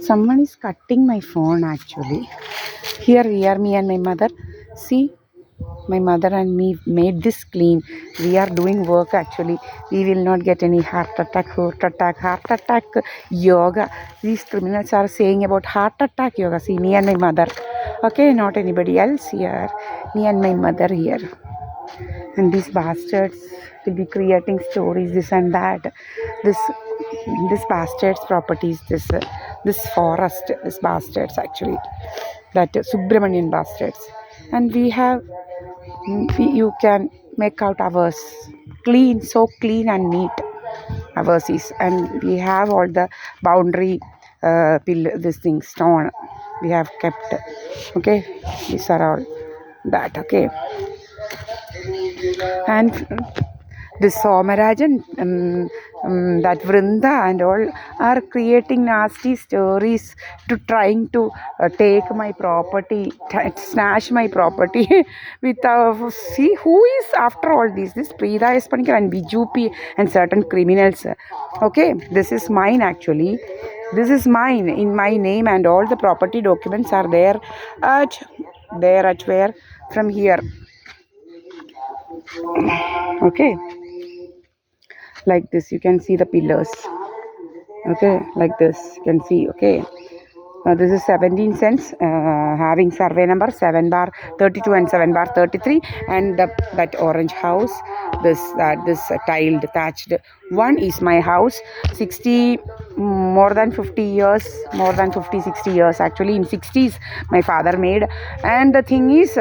Someone is cutting my phone actually. Here, me and my mother. See, my mother and me made this clean. We are doing work actually. We will not get any heart attack yoga. These criminals are saying about heart attack yoga. See, me and my mother. Okay, not anybody else here. Me and my mother here. And these bastards will be creating stories, this and that. This bastard's properties, this forest, this bastards actually, that Subramanian bastards. And you can make out ours clean, so clean and neat. Ours is, and we have all the boundary this thing stone we have kept. Okay, these are all that. Okay, and this Somarajan, that Vrinda and all are creating nasty stories to trying to take my property, snatch my property with see who is after all this Preeta Espanikar and BJP and certain criminals. Okay, this is mine actually. This is mine in my name, and all the property documents are there at where, from here. Okay, like this you can see the pillars. Okay, like this you can see. Okay, this is 17 cents, having survey number 7 bar 32 and 7 bar 33, and that orange house, this tiled thatched one is my house. 60 more than 50 years, more than 50 60 years actually. In 60s my father made. And the thing is,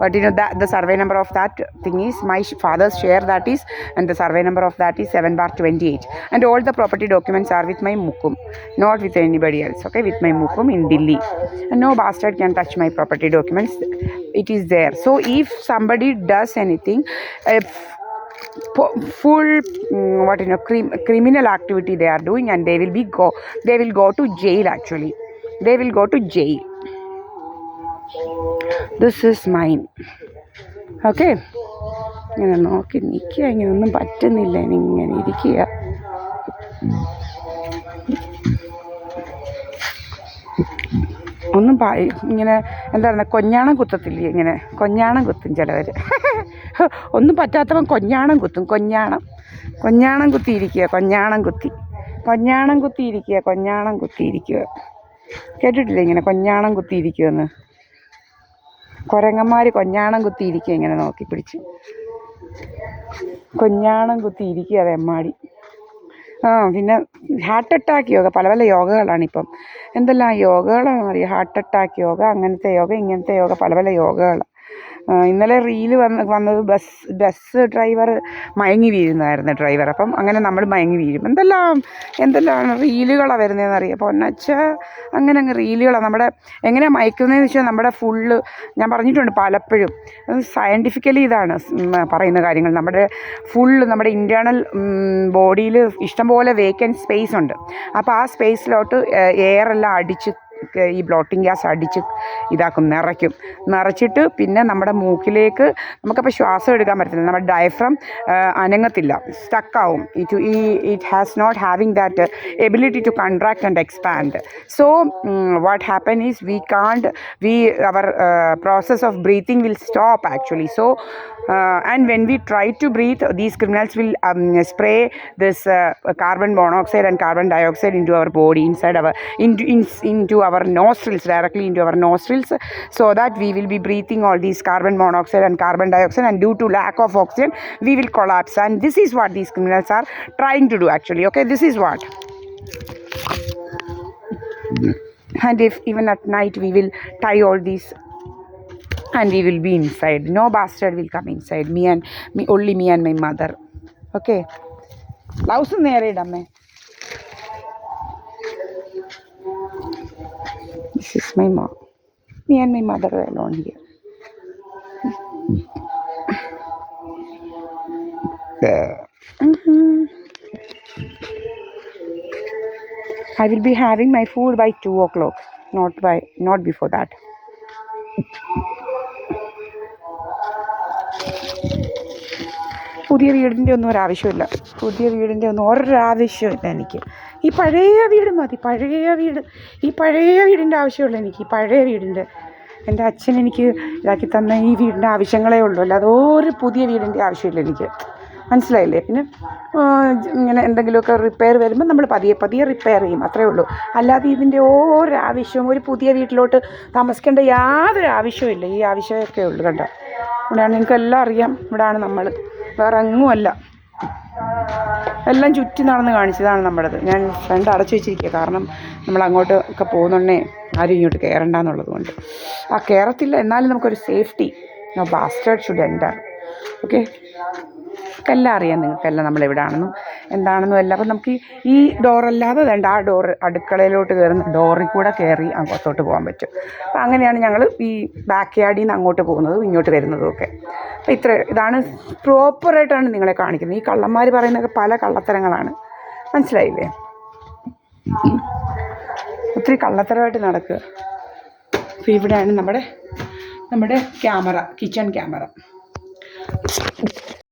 but that the survey number of that thing is my father's share, that is, and the survey number of that is 7 bar 28, and all the property documents are with my mukum, not with anybody else. Okay, with my mukum in Delhi, and no bastard can touch my property documents. It is there. So if somebody does anything, full criminal activity they are doing, and they will go to jail actually. They will go to jail. This is mine. Okay, ഇങ്ങനെ നോക്കി നിൽക്കുക, ഇങ്ങനെയൊന്നും പറ്റുന്നില്ല, ഇങ്ങനെ ഇരിക്കുക. ഒന്നും ഇങ്ങനെ എന്താ പറയുക, കൊഞ്ഞാണം കുത്തത്തില്ലേ, ഇങ്ങനെ കൊഞ്ഞാണം കുത്തും ചിലവർ. ഒന്നും പറ്റാത്തവൻ കൊഞ്ഞാണം കുത്തും. കൊഞ്ഞാണം കുത്തിയിരിക്കുക. കൊഞ്ഞാണം കുത്തിയിരിക്കുക. കേട്ടിട്ടില്ലേ ഇങ്ങനെ കൊഞ്ഞാണം കുത്തിയിരിക്കുമെന്ന്? കുരങ്ങന്മാർ കൊഞ്ഞാണം കുത്തിയിരിക്കുക, ഇങ്ങനെ നോക്കി പിടിച്ച് കൊഞ്ഞാണം കുത്തിയിരിക്കുക തെമ്മാടി. പിന്നെ ഹാർട്ട് അറ്റാക്ക് യോഗ, പല പല യോഗകളാണിപ്പം. എന്തെല്ലാം യോഗകളാണെന്നറിയാം. ഹാർട്ട് അറ്റാക്ക് യോഗ, അങ്ങനത്തെ യോഗ, ഇങ്ങനത്തെ യോഗ, പല പല യോഗകളാണ്. ഇന്നലെ റീല് വന്നത് ബസ് ഡ്രൈവർ മയങ്ങി വീഴുന്നതായിരുന്നു ഡ്രൈവർ. അപ്പം അങ്ങനെ നമ്മൾ മയങ്ങി വീഴും. എന്തെല്ലാം റീലുകളാണ് വരുന്നതെന്നറിയാം. പൊന്നച്ച അങ്ങനെ റീലുകളാണ്. നമ്മുടെ എങ്ങനെയാണ് മയക്കുന്നതെന്ന് വെച്ചാൽ, നമ്മുടെ ഫുള്ള് ഞാൻ പറഞ്ഞിട്ടുണ്ട് പലപ്പോഴും, സയൻറ്റിഫിക്കലി ഇതാണ് പറയുന്ന കാര്യങ്ങൾ. നമ്മുടെ ഇൻറ്റേർണൽ ബോഡിയിൽ ഇഷ്ടംപോലെ വേക്കൻറ്റ് സ്പേസ് ഉണ്ട്. അപ്പോൾ ആ സ്പേസിലോട്ട് എയറെല്ലാം അടിച്ച് ഈ ബ്ലോട്ടിംഗ് ഗ്യാസ് അടിച്ച് നിറച്ചിട്ട് പിന്നെ നമ്മുടെ മൂക്കിലേക്ക് നമുക്കപ്പോൾ ശ്വാസം എടുക്കാൻ പറ്റത്തില്ല. നമ്മുടെ ഡയഫ്രം അനങ്ങത്തില്ല, സ്റ്റക്കാവും. It has not having that ability to contract and expand. So what happen is our process of breathing will stop actually. So and when we try to breathe, these criminals will spray this carbon monoxide and carbon dioxide into our body, into our nostrils, directly into our nostrils, so that we will be breathing all these carbon monoxide and carbon dioxide, and due to lack of oxygen we will collapse. And this is what these criminals are trying to do actually. Okay, this is what. And if even at night we will tie all these, and we will be inside. No bastard will come inside. Only me and my mother. Okay, blouse nere idamme. This is my mom. Me and my mother are alone here. I will be having my food by 2 o'clock, not before that. പുതിയ വീടിൻ്റെ ഒന്നും ഒരാവശ്യമില്ല, പുതിയ വീടിൻ്റെ ഒന്നും ഒരാവശ്യമില്ല എനിക്ക്. ഈ പഴയ വീട് മതി, പഴയ വീട്. ഈ പഴയ വീടിൻ്റെ ആവശ്യമുള്ളൂ എനിക്ക്, ഈ പഴയ വീടിൻ്റെ. എൻ്റെ അച്ഛൻ എനിക്ക് ഇതാക്കി തന്ന ഈ വീടിൻ്റെ ആവശ്യങ്ങളേ ഉള്ളൂ, അല്ലാതെ ഒരു പുതിയ വീടിൻ്റെ ആവശ്യമില്ല എനിക്ക്. മനസ്സിലായില്ലേ? പിന്നെ ഇങ്ങനെ എന്തെങ്കിലുമൊക്കെ റിപ്പയർ വരുമ്പോൾ നമ്മൾ പതിയെ പതിയെ റിപ്പയർ ചെയ്യും, അത്രയേ ഉള്ളൂ. അല്ലാതെ ഇതിൻ്റെ ഒരാവശ്യവും ഒരു പുതിയ വീട്ടിലോട്ട് താമസിക്കേണ്ട യാതൊരു ആവശ്യവും ഈ ആവശ്യമൊക്കെ ഉള്ളൂ. കണ്ടോ, ഇവിടെയാണ്, നിങ്ങൾക്കെല്ലാം അറിയാം, ഇവിടെയാണ് നമ്മൾ, വേറെ എങ്ങുമല്ല. എല്ലാം ചുറ്റി നടന്ന് കാണിച്ചതാണ് നമ്മുടേത്. ഞാൻ ഫ്രണ്ട് അടച്ചു വെച്ചിരിക്കുക, കാരണം നമ്മൾ അങ്ങോട്ട് ഒക്കെ പോകുന്നുണ്ടേ ആരും ഇങ്ങോട്ട് കയറണ്ടെന്നുള്ളത് കൊണ്ട്. കയറത്തില്ല, എന്നാലും നമുക്കൊരു safety. Bastard should enter. Okay, എല്ലാം അറിയാം നിങ്ങൾക്കെല്ലാം നമ്മൾ എവിടെയാണെന്നും എന്താണെന്നും എല്ലാം. അപ്പം നമുക്ക് ഈ ഡോറല്ലാതെ വേണ്ട ആ ഡോറ്, അടുക്കളയിലോട്ട് കയറുന്ന ഡോറിൽ കൂടെ കയറി അങ്ങോട്ടോട്ട് പോകാൻ പറ്റും. അപ്പം അങ്ങനെയാണ് ഞങ്ങൾ ഈ ബാക്ക് യാർഡിൽ നിന്ന് അങ്ങോട്ട് പോകുന്നതും ഇങ്ങോട്ട് വരുന്നതും ഒക്കെ. അപ്പം ഇതാണ് പ്രോപ്പറായിട്ടാണ് നിങ്ങളെ കാണിക്കുന്നത്. ഈ കള്ളന്മാർ പറയുന്നതൊക്കെ പല കള്ളത്തരങ്ങളാണ്, മനസ്സിലായില്ലേ? ഒത്തിരി കള്ളത്തരമായിട്ട് നടക്കുക. അപ്പോൾ ഇവിടെയാണ് നമ്മുടെ ക്യാമറ, കിച്ചൺ ക്യാമറ.